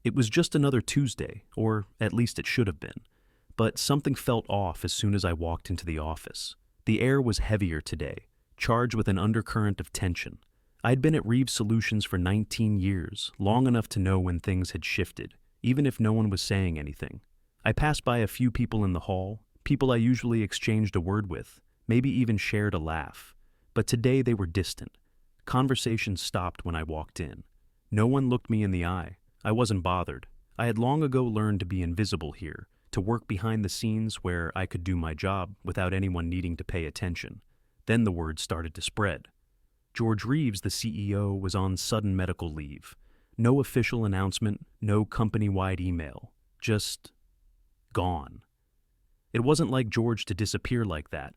It was just another Tuesday, or at least it should have been. But something felt off as soon as I walked into the office. The air was heavier today, charged with an undercurrent of tension. I'd been at Reeves Solutions for 19 years, long enough to know when things had shifted, even if no one was saying anything. I passed by a few people in the hall, people I usually exchanged a word with, maybe even shared a laugh. But today they were distant. Conversation stopped when I walked in. No one looked me in the eye. I wasn't bothered. I had long ago learned to be invisible here, to work behind the scenes where I could do my job without anyone needing to pay attention. Then the word started to spread. George Reeves, the CEO, was on sudden medical leave. No official announcement, no company-wide email. Just gone. It wasn't like George to disappear like that,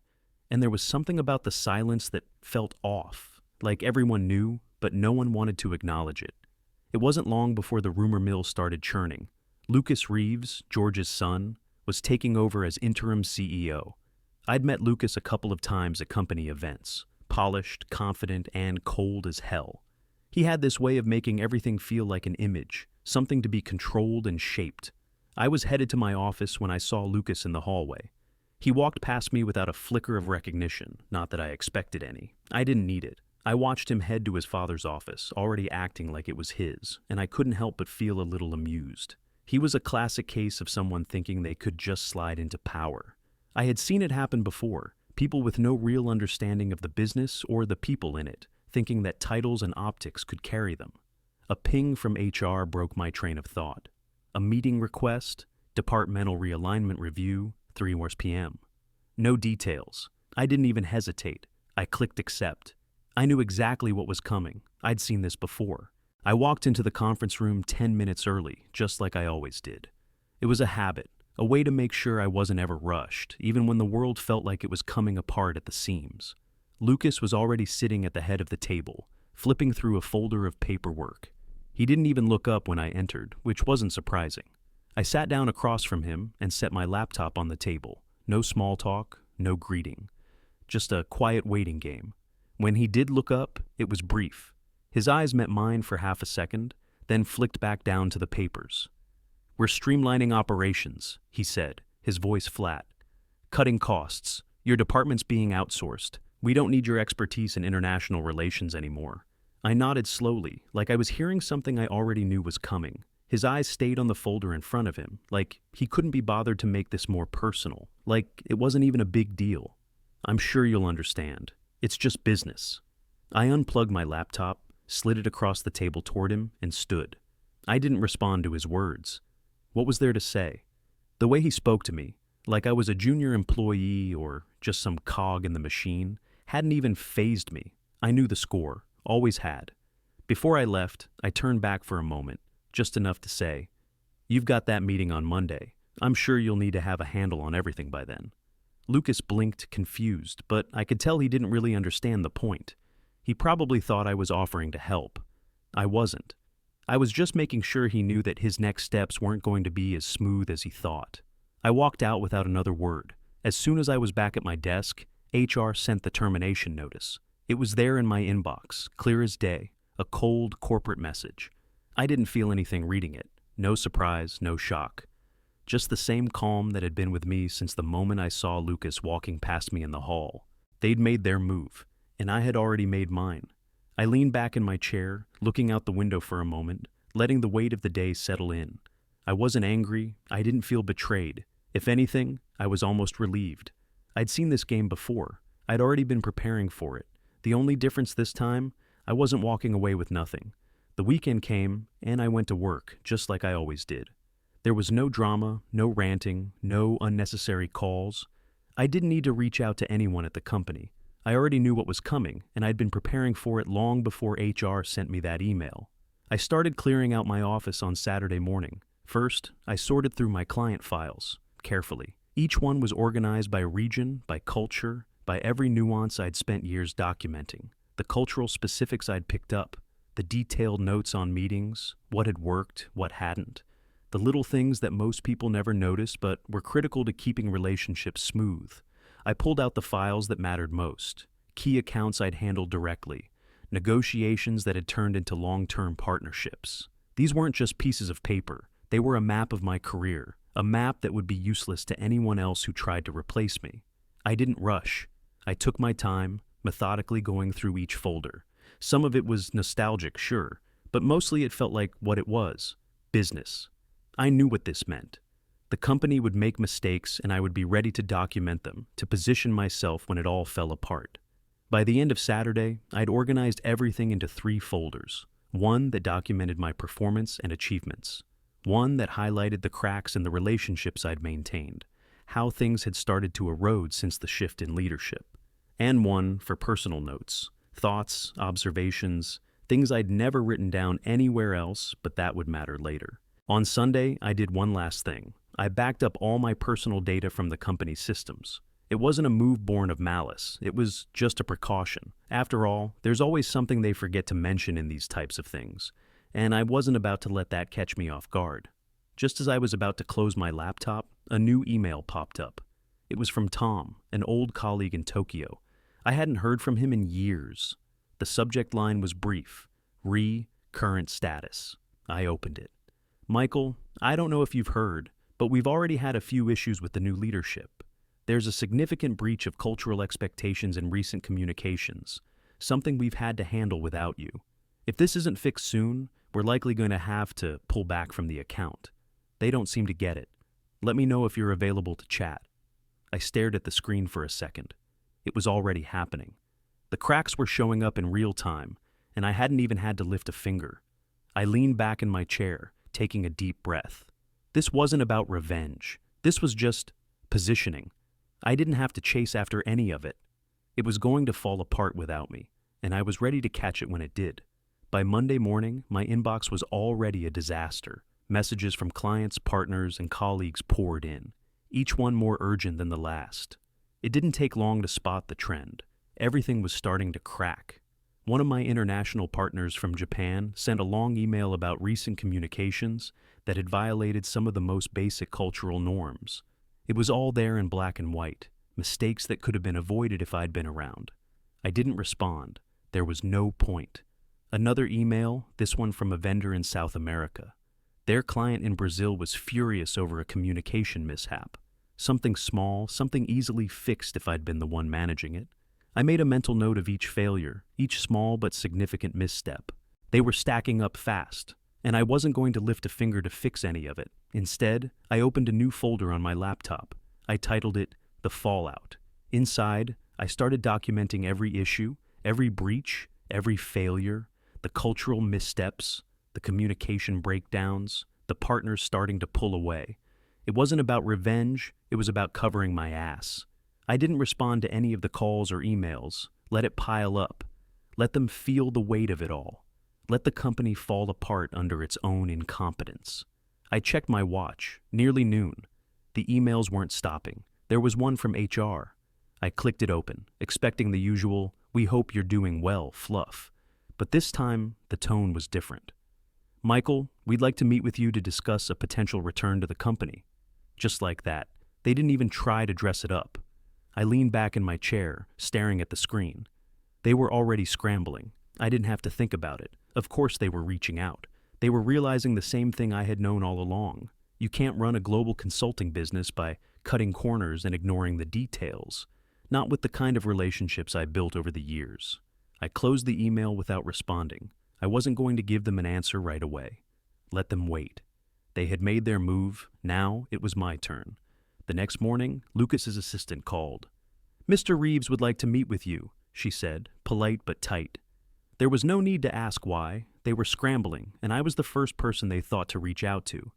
and there was something about the silence that felt off, like everyone knew, but no one wanted to acknowledge it. It wasn't long before the rumor mill started churning. Lucas Reeves, George's son, was taking over as interim CEO. I'd met Lucas a couple of times at company events, polished, confident, and cold as hell. He had this way of making everything feel like an image, something to be controlled and shaped. I was headed to my office when I saw Lucas in the hallway. He walked past me without a flicker of recognition, not that I expected any. I didn't need it. I watched him head to his father's office, already acting like it was his, and I couldn't help but feel a little amused. He was a classic case of someone thinking they could just slide into power. I had seen it happen before, people with no real understanding of the business or the people in it, thinking that titles and optics could carry them. A ping from HR broke my train of thought. A meeting request, departmental realignment review, 3 p.m. No details. I didn't even hesitate. I clicked accept. I knew exactly what was coming. I'd seen this before. I walked into the conference room 10 minutes early, just like I always did. It was a habit, a way to make sure I wasn't ever rushed, even when the world felt like it was coming apart at the seams. Lucas was already sitting at the head of the table, flipping through a folder of paperwork. He didn't even look up when I entered, which wasn't surprising. I sat down across from him and set my laptop on the table. No small talk, no greeting. Just a quiet waiting game. When he did look up, it was brief. His eyes met mine for half a second, then flicked back down to the papers. "We're streamlining operations," he said, his voice flat. "Cutting costs. Your department's being outsourced. We don't need your expertise in international relations anymore." I nodded slowly, like I was hearing something I already knew was coming. His eyes stayed on the folder in front of him, like he couldn't be bothered to make this more personal, like it wasn't even a big deal. "I'm sure you'll understand. It's just business." I unplugged my laptop, slid it across the table toward him, and stood. I didn't respond to his words. What was there to say? The way he spoke to me, like I was a junior employee or just some cog in the machine, hadn't even fazed me. I knew the score, always had. Before I left, I turned back for a moment, just enough to say, "You've got that meeting on Monday. I'm sure you'll need to have a handle on everything by then." Lucas blinked, confused, but I could tell he didn't really understand the point. He probably thought I was offering to help. I wasn't. I was just making sure he knew that his next steps weren't going to be as smooth as he thought. I walked out without another word. As soon as I was back at my desk, HR sent the termination notice. It was there in my inbox, clear as day, a cold corporate message. I didn't feel anything reading it. No surprise, no shock. Just the same calm that had been with me since the moment I saw Lucas walking past me in the hall. They'd made their move, and I had already made mine. I leaned back in my chair, looking out the window for a moment, letting the weight of the day settle in. I wasn't angry, I didn't feel betrayed. If anything, I was almost relieved. I'd seen this game before. I'd already been preparing for it. The only difference this time, I wasn't walking away with nothing. The weekend came, and I went to work, just like I always did. There was no drama, no ranting, no unnecessary calls. I didn't need to reach out to anyone at the company. I already knew what was coming, and I'd been preparing for it long before HR sent me that email. I started clearing out my office on Saturday morning. First, I sorted through my client files, carefully. Each one was organized by region, by culture, by every nuance I'd spent years documenting, the cultural specifics I'd picked up, the detailed notes on meetings, what had worked, what hadn't, the little things that most people never noticed but were critical to keeping relationships smooth. I pulled out the files that mattered most, key accounts I'd handled directly, negotiations that had turned into long-term partnerships. These weren't just pieces of paper, they were a map of my career, a map that would be useless to anyone else who tried to replace me. I didn't rush. I took my time, methodically going through each folder. Some of it was nostalgic, sure, but mostly it felt like what it was: business. I knew what this meant. The company would make mistakes and I would be ready to document them, to position myself when it all fell apart. By the end of Saturday, I'd organized everything into 3 folders. One that documented my performance and achievements. One that highlighted the cracks in the relationships I'd maintained, how things had started to erode since the shift in leadership. And one for personal notes, thoughts, observations, things I'd never written down anywhere else, but that would matter later. On Sunday, I did one last thing. I backed up all my personal data from the company's systems. It wasn't a move born of malice, it was just a precaution. After all, there's always something they forget to mention in these types of things, and I wasn't about to let that catch me off guard. Just as I was about to close my laptop, a new email popped up. It was from Tom, an old colleague in Tokyo. I hadn't heard from him in years. The subject line was brief: current status. I opened it. Michael, I don't know if you've heard, but we've already had a few issues with the new leadership. There's a significant breach of cultural expectations in recent communications, something we've had to handle without you. If this isn't fixed soon, we're likely going to have to pull back from the account. They don't seem to get it. Let me know if you're available to chat. I stared at the screen for a second. It was already happening. The cracks were showing up in real time, and I hadn't even had to lift a finger. I leaned back in my chair, taking a deep breath. This wasn't about revenge. This was just positioning. I didn't have to chase after any of it. It was going to fall apart without me, and I was ready to catch it when it did. By Monday morning, my inbox was already a disaster. Messages from clients, partners, and colleagues poured in, each one more urgent than the last. It didn't take long to spot the trend. Everything was starting to crack. One of my international partners from Japan sent a long email about recent communications that had violated some of the most basic cultural norms. It was all there in black and white, mistakes that could have been avoided if I'd been around. I didn't respond. There was no point. Another email, this one from a vendor in South America. Their client in Brazil was furious over a communication mishap. Something small, something easily fixed if I'd been the one managing it. I made a mental note of each failure, each small but significant misstep. They were stacking up fast, and I wasn't going to lift a finger to fix any of it. Instead, I opened a new folder on my laptop. I titled it The Fallout. Inside, I started documenting every issue, every breach, every failure, the cultural missteps, the communication breakdowns, the partners starting to pull away. It wasn't about revenge, it was about covering my ass. I didn't respond to any of the calls or emails. Let it pile up. Let them feel the weight of it all. Let the company fall apart under its own incompetence. I checked my watch, nearly noon. The emails weren't stopping. There was one from HR. I clicked it open, expecting the usual, "We hope you're doing well" fluff. But this time, the tone was different. "Michael, we'd like to meet with you to discuss a potential return to the company." Just like that. They didn't even try to dress it up. I leaned back in my chair, staring at the screen. They were already scrambling. I didn't have to think about it. Of course they were reaching out. They were realizing the same thing I had known all along. You can't run a global consulting business by cutting corners and ignoring the details. Not with the kind of relationships I built over the years. I closed the email without responding. I wasn't going to give them an answer right away. Let them wait. They had made their move. Now it was my turn. The next morning, Lucas's assistant called. "Mr. Reeves would like to meet with you," she said, polite but tight. There was no need to ask why. They were scrambling, and I was the first person they thought to reach out to.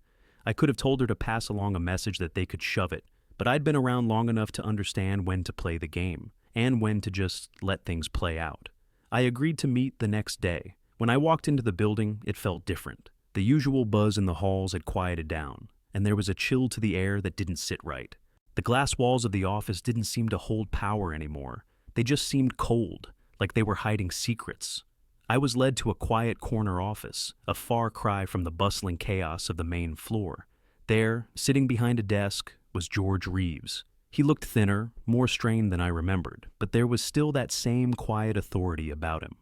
I could have told her to pass along a message that they could shove it, but I'd been around long enough to understand when to play the game, and when to just let things play out. I agreed to meet the next day. When I walked into the building, it felt different. The usual buzz in the halls had quieted down, and there was a chill to the air that didn't sit right. The glass walls of the office didn't seem to hold power anymore. They just seemed cold, like they were hiding secrets. I was led to a quiet corner office, a far cry from the bustling chaos of the main floor. There, sitting behind a desk, was George Reeves. He looked thinner, more strained than I remembered, but there was still that same quiet authority about him.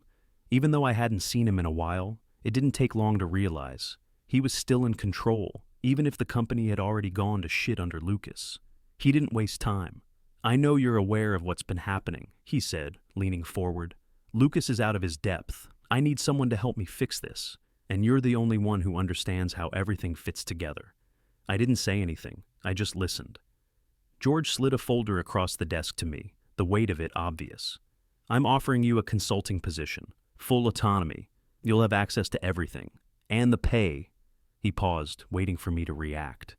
Even though I hadn't seen him in a while, it didn't take long to realize He was still in control, even if the company had already gone to shit under Lucas. He didn't waste time. "I know you're aware of what's been happening," he said, leaning forward. "Lucas is out of his depth. I need someone to help me fix this, and you're the only one who understands how everything fits together." I didn't say anything. I just listened. George slid a folder across the desk to me, the weight of it obvious. "I'm offering you a consulting position, full autonomy. You'll have access to everything. And the pay." He paused, waiting for me to react.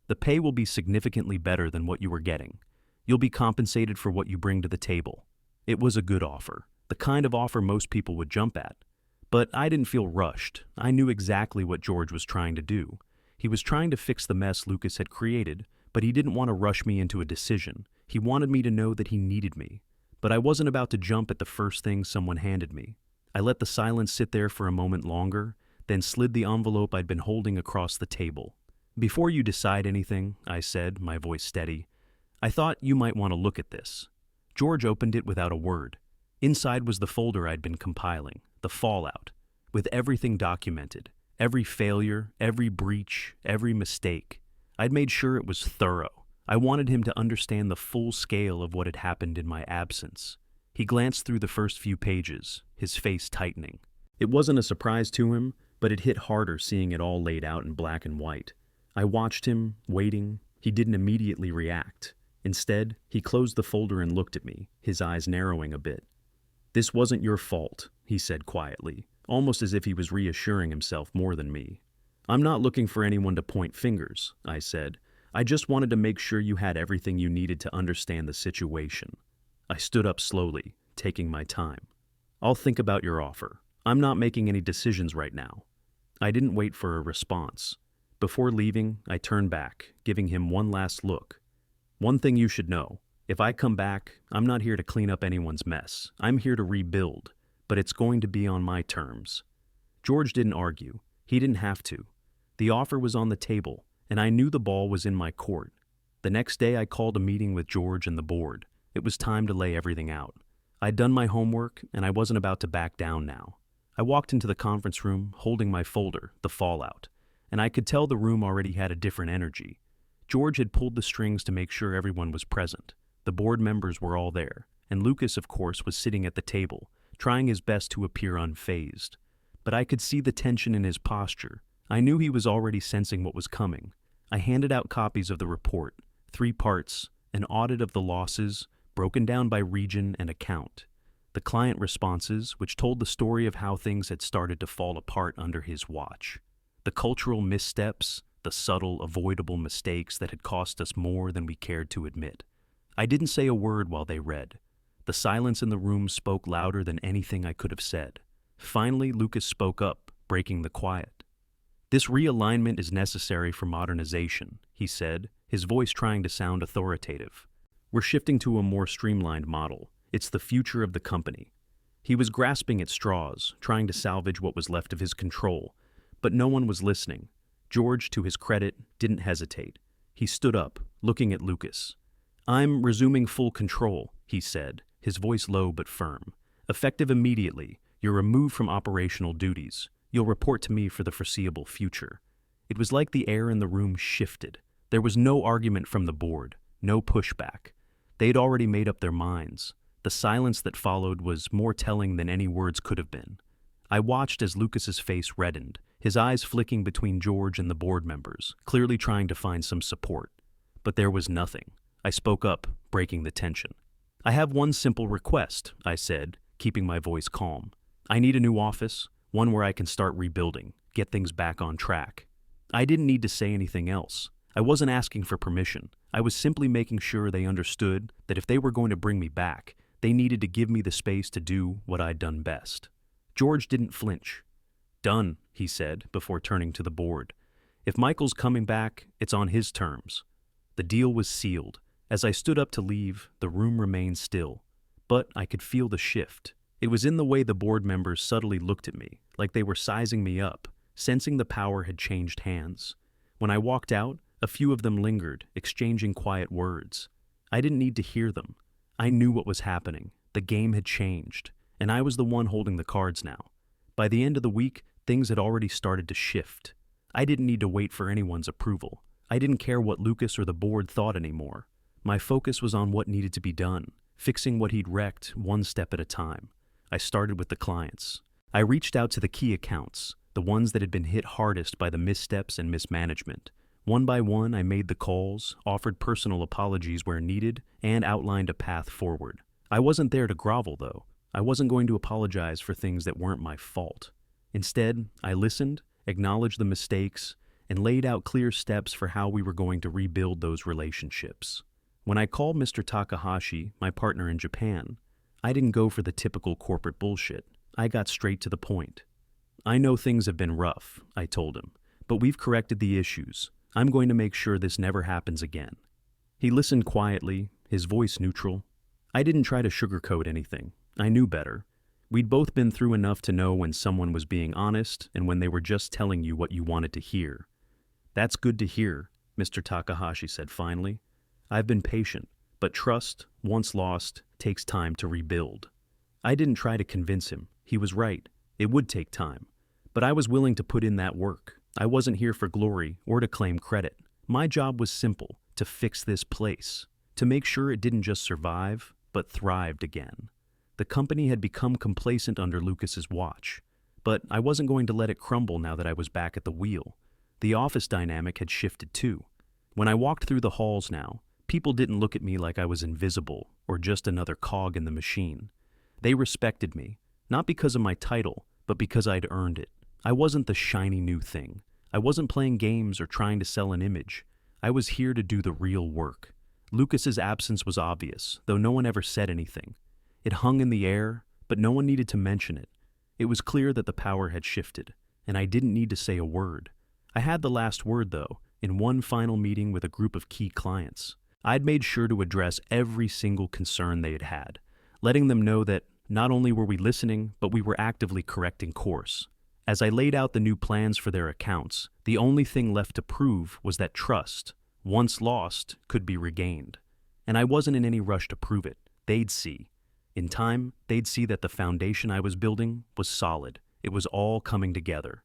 "The pay will be significantly better than what you were getting. You'll be compensated for what you bring to the table." It was a good offer, the kind of offer most people would jump at. But I didn't feel rushed. I knew exactly what George was trying to do. He was trying to fix the mess Lucas had created, but he didn't want to rush me into a decision. He wanted me to know that he needed me. But I wasn't about to jump at the first thing someone handed me. I let the silence sit there for a moment longer, then slid the envelope I'd been holding across the table. "Before you decide anything," I said, my voice steady, "I thought you might want to look at this." George opened it without a word. Inside was the folder I'd been compiling, the fallout, with everything documented, every failure, every breach, every mistake. I'd made sure it was thorough. I wanted him to understand the full scale of what had happened in my absence. He glanced through the first few pages, his face tightening. It wasn't a surprise to him, but it hit harder seeing it all laid out in black and white. I watched him, waiting. He didn't immediately react. Instead, he closed the folder and looked at me, his eyes narrowing a bit. "This wasn't your fault," he said quietly, almost as if he was reassuring himself more than me. "I'm not looking for anyone to point fingers," I said. "I just wanted to make sure you had everything you needed to understand the situation." I stood up slowly, taking my time. "I'll think about your offer. I'm not making any decisions right now." I didn't wait for a response. Before leaving, I turned back, giving him one last look. "One thing you should know. If I come back, I'm not here to clean up anyone's mess. I'm here to rebuild, but it's going to be on my terms." George didn't argue. He didn't have to. The offer was on the table, and I knew the ball was in my court. The next day I called a meeting with George and the board. It was time to lay everything out. I'd done my homework, and I wasn't about to back down now. I walked into the conference room, holding my folder, the fallout, and I could tell the room already had a different energy. George had pulled the strings to make sure everyone was present. The board members were all there, and Lucas, of course, was sitting at the table, trying his best to appear unfazed. But I could see the tension in his posture. I knew he was already sensing what was coming. I handed out copies of the report, 3 parts, an audit of the losses, broken down by region and account. The client responses, which told the story of how things had started to fall apart under his watch. The cultural missteps, the subtle, avoidable mistakes that had cost us more than we cared to admit. I didn't say a word while they read. The silence in the room spoke louder than anything I could have said. Finally, Lucas spoke up, breaking the quiet. "This realignment is necessary for modernization," he said, his voice trying to sound authoritative. "We're shifting to a more streamlined model. It's the future of the company." He was grasping at straws, trying to salvage what was left of his control, but no one was listening. George, to his credit, didn't hesitate. He stood up, looking at Lucas. "I'm resuming full control," he said, his voice low but firm. "Effective immediately, you're removed from operational duties. You'll report to me for the foreseeable future." It was like the air in the room shifted. There was no argument from the board, no pushback. They'd already made up their minds. The silence that followed was more telling than any words could have been. I watched as Lucas's face reddened, his eyes flicking between George and the board members, clearly trying to find some support. But there was nothing. I spoke up, breaking the tension. "I have one simple request," I said, keeping my voice calm. "I need a new office, one where I can start rebuilding, get things back on track." I didn't need to say anything else. I wasn't asking for permission. I was simply making sure they understood that if they were going to bring me back, they needed to give me the space to do what I'd done best. George didn't flinch. "Done," he said, before turning to the board. "If Michael's coming back, it's on his terms." The deal was sealed. As I stood up to leave, the room remained still. But I could feel the shift. It was in the way the board members subtly looked at me, like they were sizing me up, sensing the power had changed hands. When I walked out, a few of them lingered, exchanging quiet words. I didn't need to hear them. I knew what was happening. The game had changed, and I was the one holding the cards now. By the end of the week, things had already started to shift. I didn't need to wait for anyone's approval. I didn't care what Lucas or the board thought anymore. My focus was on what needed to be done, fixing what he'd wrecked one step at a time. I started with the clients. I reached out to the key accounts, the ones that had been hit hardest by the missteps and mismanagement. One by one, I made the calls, offered personal apologies where needed, and outlined a path forward. I wasn't there to grovel, though. I wasn't going to apologize for things that weren't my fault. Instead, I listened, acknowledged the mistakes, and laid out clear steps for how we were going to rebuild those relationships. When I called Mr. Takahashi, my partner in Japan, I didn't go for the typical corporate bullshit. I got straight to the point. I know things have been rough, I told him, but we've corrected the issues. I'm going to make sure this never happens again. He listened quietly, his voice neutral. I didn't try to sugarcoat anything. I knew better. We'd both been through enough to know when someone was being honest and when they were just telling you what you wanted to hear. That's good to hear, Mr. Takahashi said finally. I've been patient, but trust, once lost, takes time to rebuild. I didn't try to convince him. He was right. It would take time. But I was willing to put in that work. I wasn't here for glory or to claim credit. My job was simple, to fix this place, to make sure it didn't just survive, but thrived again. The company had become complacent under Lucas's watch, but I wasn't going to let it crumble now that I was back at the wheel. The office dynamic had shifted too. When I walked through the halls now, people didn't look at me like I was invisible or just another cog in the machine. They respected me, not because of my title, but because I'd earned it. I wasn't the shiny new thing. I wasn't playing games or trying to sell an image. I was here to do the real work. Lucas's absence was obvious, though no one ever said anything. It hung in the air, but no one needed to mention it. It was clear that the power had shifted, and I didn't need to say a word. I had the last word, though, in one final meeting with a group of key clients. I'd made sure to address every single concern they had had, letting them know that not only were we listening, but we were actively correcting course. As I laid out the new plans for their accounts, the only thing left to prove was that trust, once lost, could be regained. And I wasn't in any rush to prove it. They'd see. In time, they'd see that the foundation I was building was solid. It was all coming together.